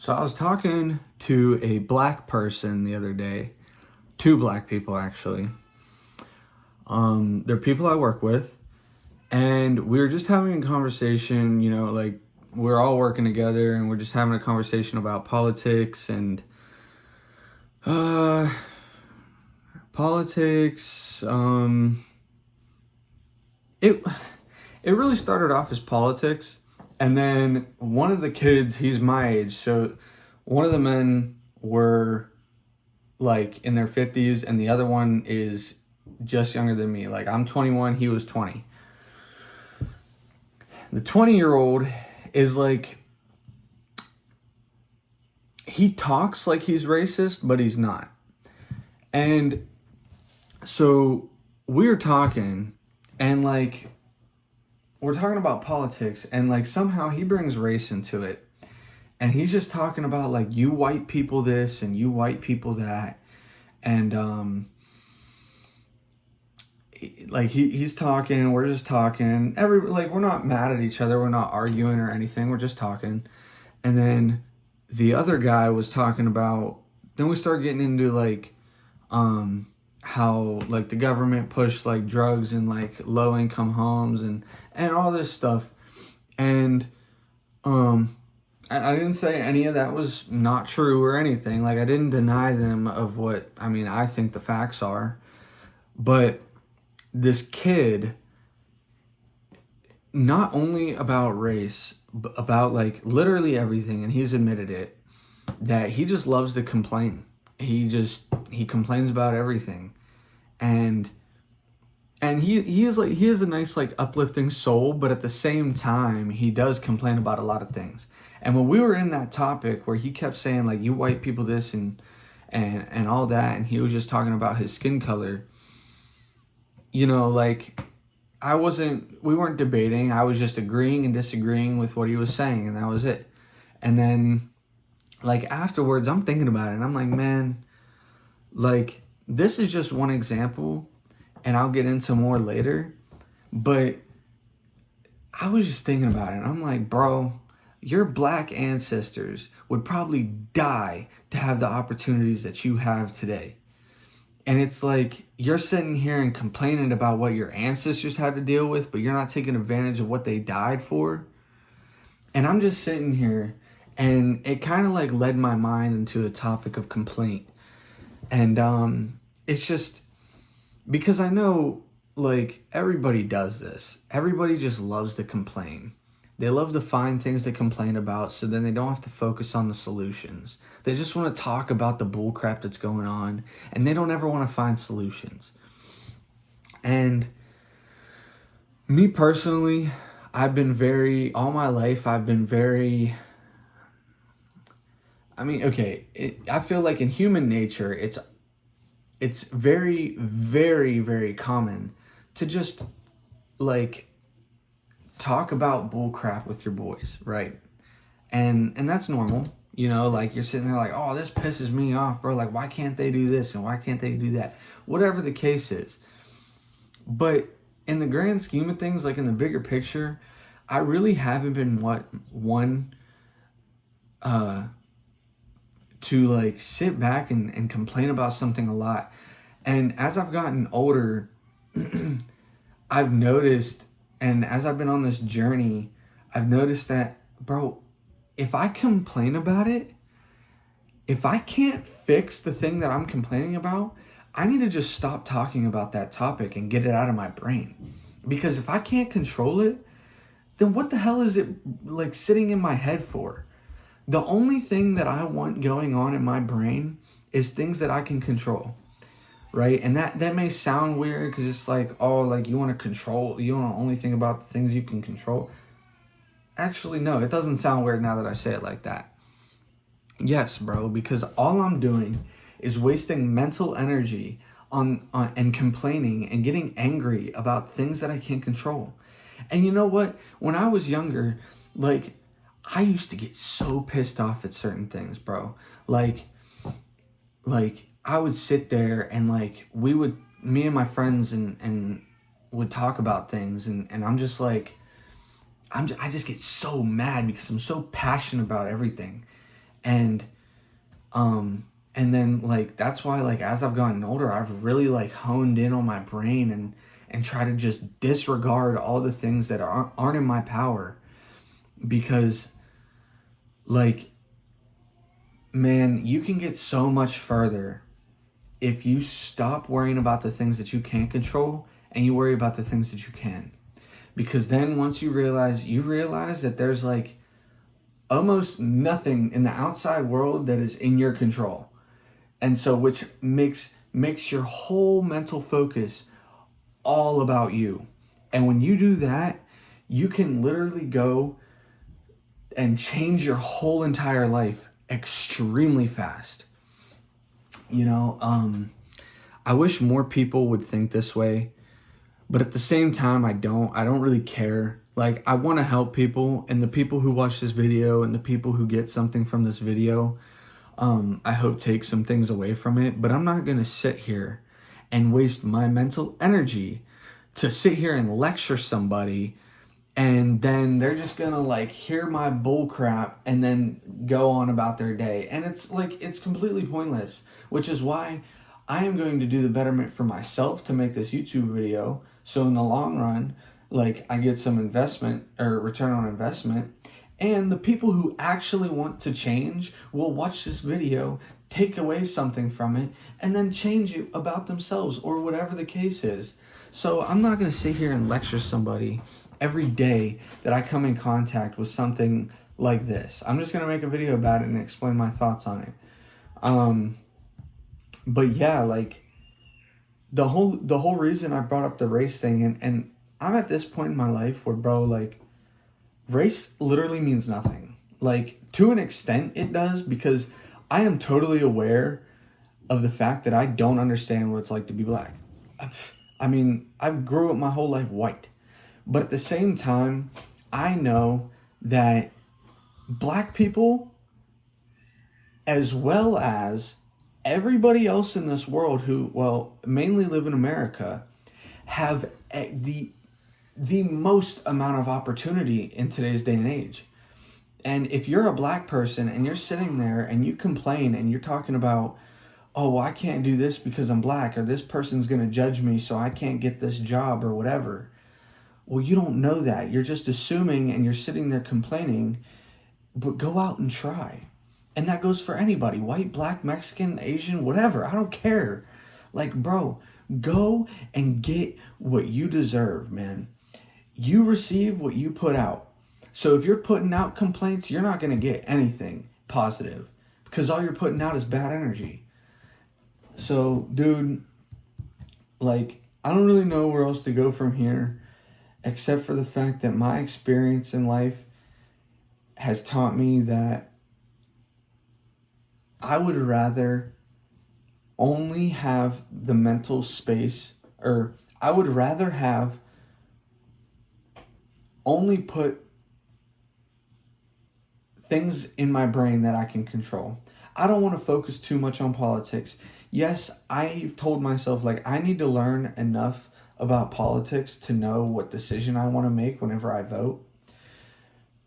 So I was talking to a black person the other day, two black people actually. They're people I work with, and we were just having a conversation. Like we're all working together, and we're just having a conversation about politics and uh, politics. It it really started off as politics, and then one of the kids, he's my age, so one of the men were like in their 50s and the other one is just younger than me. Like I'm 21, he was 20. The 20-year-old is like, he talks like he's racist, but he's not. And so we were talking, and like we're talking about politics, and like somehow he brings race into it. And he's just talking about like, you white people this and you white people that. And like he's talking, we're just talking, we're not mad at each other, we're not arguing or anything, we're just talking. And then the other guy was talking about, then we start getting into like how like the government pushed like drugs in like low income homes and all this stuff. And I didn't say any of that was not true or anything. Like I didn't deny them of what I think the facts are. But this kid, not only about race, but about like literally everything, and he's admitted it, that he just loves to complain. He complains about everything. And he is like, he has a nice like uplifting soul, but at the same time he does complain about a lot of things. And when we were in that topic where he kept saying like, you white people this and all that, and he was just talking about his skin color, like we weren't debating. I was just agreeing and disagreeing with what he was saying, and that was it. And then like afterwards I'm thinking about it, and I'm like, man, like this is just one example, and I'll get into more later. But I was just thinking about it, and I'm like, bro, your black ancestors would probably die to have the opportunities that you have today. And it's like, you're sitting here and complaining about what your ancestors had to deal with, but you're not taking advantage of what they died for. And I'm just sitting here, and it kind of like led my mind into a topic of complaint. And it's just because I know like everybody does this. Everybody just loves to complain. They love to find things to complain about, so then they don't have to focus on the solutions. They just want to talk about the bullcrap that's going on, and they don't ever want to find solutions. And me personally, all my life, I've been very, I feel like in human nature, it's very, very, very common to just like talk about bull crap with your boys, right? And that's normal. Like you're sitting there like, oh, this pisses me off, bro. Like, why can't they do this and why can't they do that? Whatever the case is. But in the grand scheme of things, like in the bigger picture, I really haven't been one to like sit back and complain about something a lot. And as I've gotten older, I've noticed, and as I've been on this journey, I've noticed that, bro, if I complain about it, if I can't fix the thing that I'm complaining about, I need to just stop talking about that topic and get it out of my brain. Because if I can't control it, then what the hell is it like sitting in my head for? The only thing that I want going on in my brain is things that I can control. Right? And that may sound weird because it's like, oh, like you want to only think about the things you can control. Actually, no, it doesn't sound weird now that I say it like that. Yes, bro, because all I'm doing is wasting mental energy on and complaining and getting angry about things that I can't control. And you know what? When I was younger, like I used to get so pissed off at certain things, bro. Like I would sit there and like me and my friends and would talk about things, and I'm just like, I just get so mad because I'm so passionate about everything. And and then like that's why like as I've gotten older, I've really like honed in on my brain and try to just disregard all the things that aren't in my power. Because like, man, you can get so much further if you stop worrying about the things that you can't control and you worry about the things that you can. Because then once you realize that there's like almost nothing in the outside world that is in your control. And so which makes your whole mental focus all about you. And when you do that, you can literally go and change your whole entire life extremely fast. You know, I wish more people would think this way, but at the same time, I don't really care. Like, I want to help people, and the people who watch this video and the people who get something from this video, I hope take some things away from it. But I'm not going to sit here and waste my mental energy to sit here and lecture somebody, and then they're just gonna like hear my bull crap and then go on about their day. And it's like, it's completely pointless, which is why I am going to do the betterment for myself to make this YouTube video. So in the long run, like I get some investment or return on investment. And the people who actually want to change will watch this video, take away something from it, and then change it about themselves or whatever the case is. So I'm not going to sit here and lecture somebody every day that I come in contact with something like this. I'm just going to make a video about it and explain my thoughts on it. But yeah, like the whole reason I brought up the race thing, and I'm at this point in my life where, bro, like race literally means nothing. Like, to an extent it does, because I am totally aware of the fact that I don't understand what it's like to be black. I mean, I grew up my whole life white. But at the same time, I know that black people, as well as everybody else in this world who, well, mainly live in America, have the most amount of opportunity in today's day and age. And if you're a black person and you're sitting there and you complain and you're talking about, oh, well, I can't do this because I'm black, or this person's going to judge me so I can't get this job or whatever. Well, you don't know that. You're just assuming and you're sitting there complaining, but go out and try. And that goes for anybody, white, black, Mexican, Asian, whatever. I don't care. Like, bro, go and get what you deserve, man. You receive what you put out. So if you're putting out complaints, you're not going to get anything positive, because all you're putting out is bad energy. So, dude, like, I don't really know where else to go from here, except for the fact that my experience in life has taught me that I would rather only have the mental space, or I would rather have only put things in my brain that I can control. I don't want to focus too much on politics. Yes, I've told myself, like, I need to learn enough about politics to know what decision I want to make whenever I vote.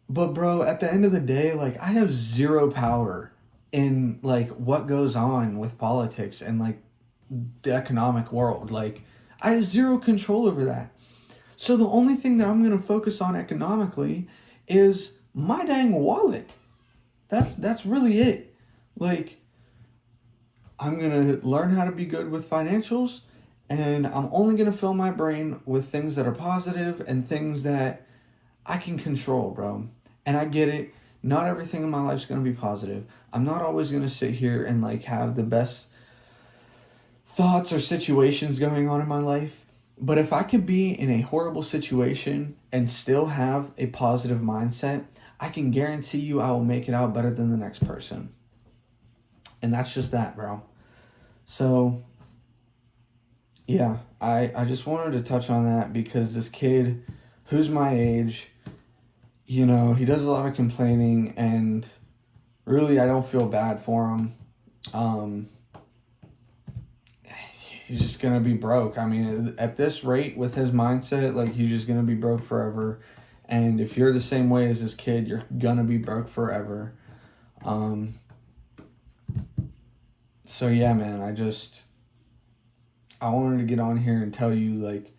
But bro, at the end of the day, like, I have zero power in like what goes on with politics and like the economic world. Like, I have zero control over that. So the only thing that I'm going to focus on economically is my dang wallet. That's really it. Like, I'm going to learn how to be good with financials, and I'm only going to fill my brain with things that are positive and things that I can control, bro. And I get it. Not everything in my life is going to be positive. I'm not always going to sit here and like have the best thoughts or situations going on in my life. But if I could be in a horrible situation and still have a positive mindset, I can guarantee you I will make it out better than the next person. And that's just that, bro. So, yeah, I just wanted to touch on that because this kid who's my age, you know, he does a lot of complaining, and really I don't feel bad for him. He's just going to be broke. I mean, at this rate with his mindset, like, he's just going to be broke forever. And if you're the same way as this kid, you're going to be broke forever. Um, so yeah, man, I wanted to get on here and tell you, like,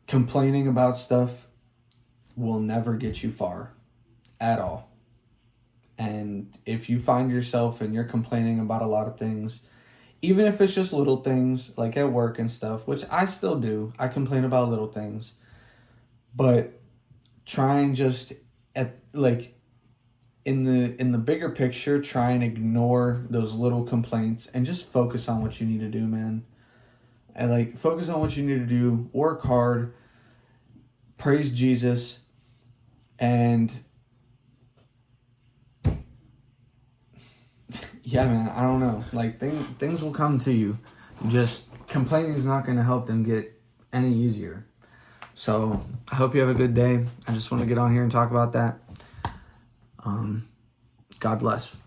complaining about stuff will never get you far at all. And if you find yourself and you're complaining about a lot of things, even if it's just little things like at work and stuff, which I still do, I complain about little things, but try and just at like in the bigger picture, try and ignore those little complaints and just focus on what you need to do, man. And like focus on what you need to do, work hard, praise Jesus, and yeah, man, I don't know. Like things will come to you. Just complaining is not going to help them get any easier. So I hope you have a good day. I just want to get on here and talk about that. God bless.